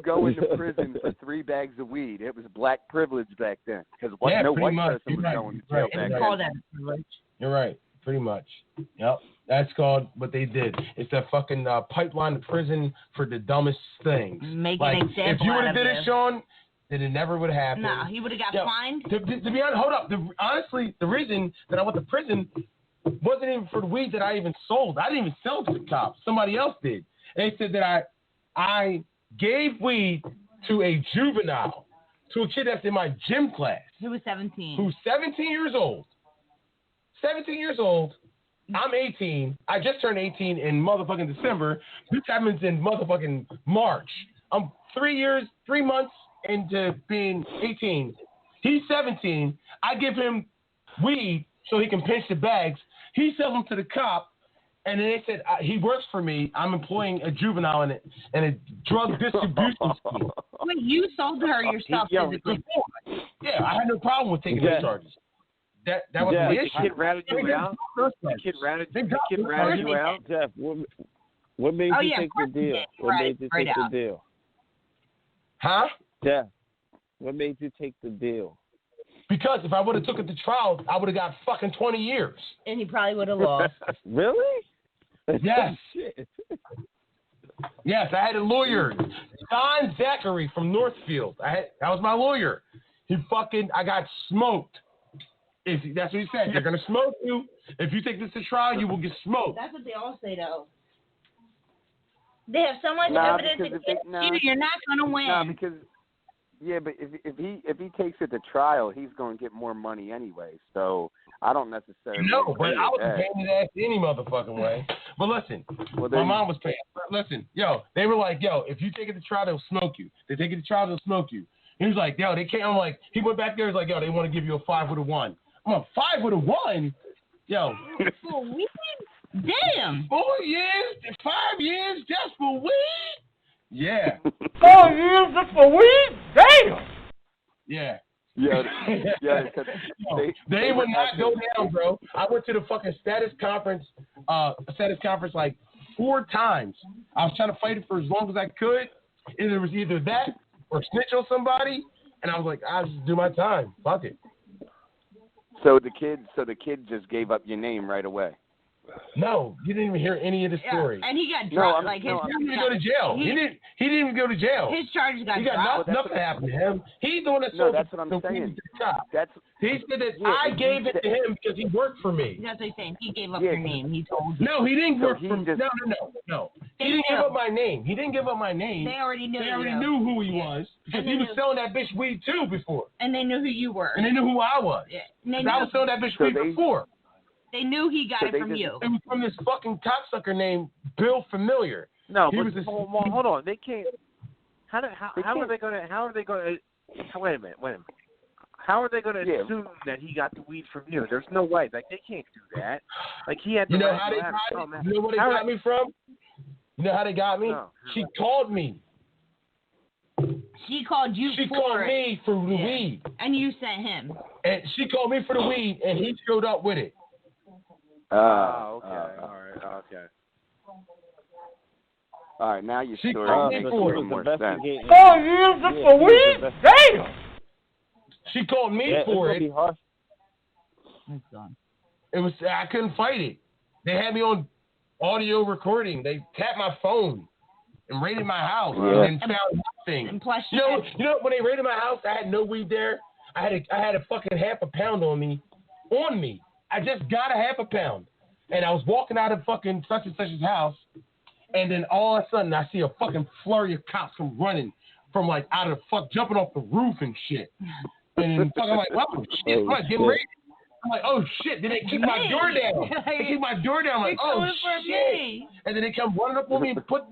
go into prison for 3 bags of weed. It was black privilege back then because no white person was going to jail back then. Call that privilege. You're right. Pretty much. Yep. That's called what they did. It's that fucking pipeline to prison for the dumbest things. Make an example if you would have did it, Sean, then it never would have happened. No, he would have got fined. To be honest, hold up. Honestly, the reason that I went to prison wasn't even for the weed that I even sold. I didn't even sell to the cops. Somebody else did. They said that I gave weed to a juvenile, to a kid that's in my gym class. Who was 17. Who's 17 years old. 17 years old. I'm 18. I just turned 18 in motherfucking December. This happens in motherfucking March. I'm 3 months into being 18. He's 17. I give him weed so he can pinch the bags. He sells them to the cop, and then they said he works for me. I'm employing a juvenile in a drug distribution scheme. Wait, you sold her yourself physically? Yeah, I had no problem with taking those charges. That was the issue. The kid ratted you out. The kid ratted you out. Jeff, what made you take the deal? What made you take the deal? Huh? Jeff, what made you take the deal? Because if I would have took it to trial, I would have got fucking 20 years. And he probably would have lost. Really? Yes. Shit. Yes, I had a lawyer, Don Zachary from Northfield. That was my lawyer. I got smoked. That's what he said. They're gonna smoke you. If you take this to trial, you will get smoked. That's what they all say, though. They have so much evidence against you. You're not gonna win. No, because but if he takes it to trial, he's gonna get more money anyway. So I don't necessarily. No, but I was paying his ass any motherfucking way. But listen, my mom was paying. Listen, they were like, if you take it to trial, they'll smoke you. They take it to trial, they'll smoke you. He was like, they can't. I'm like, he went back there. He's like, they want to give you a 5 with a 1. I'm a 5 with a 1. For weed? Damn. 4 years, 5 years just for weed? Yeah. 4 years just for weed? Damn. Yeah. They would not go down, bro. I went to the fucking status conference like 4 times. I was trying to fight it for as long as I could. And it was either that or snitch on somebody. And I was like, I'll just do my time. Fuck it. So the kid just gave up your name right away. No, you didn't even hear any of the story. And he got dropped. He didn't even go to jail. He didn't even go to jail. His charges got dropped. Nothing happened to him. He's the one that sold that's what I'm saying. He said that I gave it to him because he worked for me. That's what he's saying. He gave up your name. He told you. No, he didn't work for me. No. He didn't give up my name. They already knew. They already knew who he was because he was selling that bitch weed too before. And they knew who you were. And they knew who I was. Yeah. I was selling that bitch weed before. They knew he got it from you. It was from this fucking cocksucker named Bill Familiar. No, but hold on. They can't. How are they going to? Wait a minute. How are they going to assume that he got the weed from you? There's no way. Like, they can't do that. Like, he had. You know how they got me? You know where they got me from? You know how they got me? No. She called me. She called you She for called it. me for the weed. And you sent him. And she called me for the weed, and he showed up with it. Okay. All right. Okay. All right, now your She story called makes me a for little it. more sense. Oh, you used it for weed? Damn! She called me for it. Be harsh. It's gone. It was I couldn't fight it. They had me on audio recording. They tapped my phone and raided my house and found nothing. And plus, You know when they raided my house, I had no weed there. I had a fucking half a pound on me. I just got a half a pound, and I was walking out of fucking such and such's house, and then all of a sudden I see a fucking flurry of cops come running from like out of the fuck, jumping off the roof and shit. And then fucking like, oh shit, I'm getting raided. I'm like, oh shit. Then they keep my door down. They keep my door down. I'm like, oh shit. And then they come running up on me and put